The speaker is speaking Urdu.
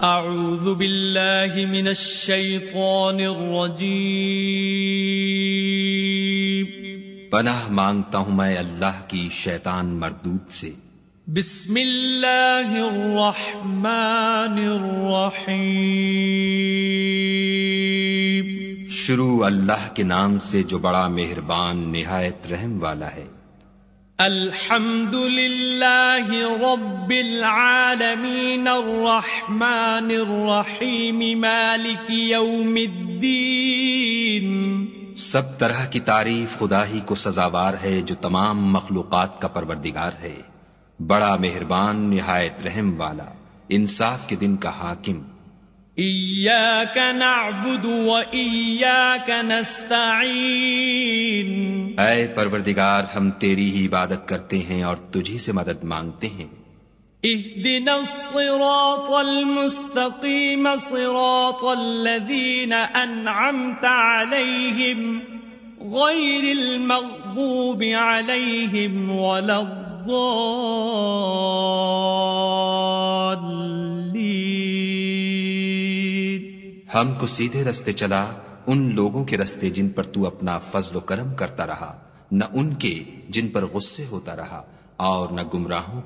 اعوذ باللہ من الشیطان الرجیم، پناہ مانگتا ہوں میں اللہ کی شیطان مردود سے۔ بسم اللہ الرحمن الرحیم، شروع اللہ کے نام سے جو بڑا مہربان نہایت رحم والا ہے۔ الحمد للہ رب العالمین الرحمن الرحیم مالک یوم الدین، سب طرح کی تعریف خدا ہی کو سزاوار ہے جو تمام مخلوقات کا پروردگار ہے، بڑا مہربان نہایت رحم والا، انصاف کے دن کا حاکم۔ ایاک نعبد و ایاک نستعین، اے پروردگار ہم تیری ہی عبادت کرتے ہیں اور تجھی سے مدد مانگتے ہیں۔ اہدنا الصراط المستقیم صراط الذین انعمت علیہم غیر المغضوب علیہم ولا الضالین، ہم کو سیدھے رستے چلا، ان لوگوں کے رستے جن پر تو اپنا فضل و کرم کرتا رہا، نہ ان کے جن پر غصے ہوتا رہا، اور نہ گمراہوں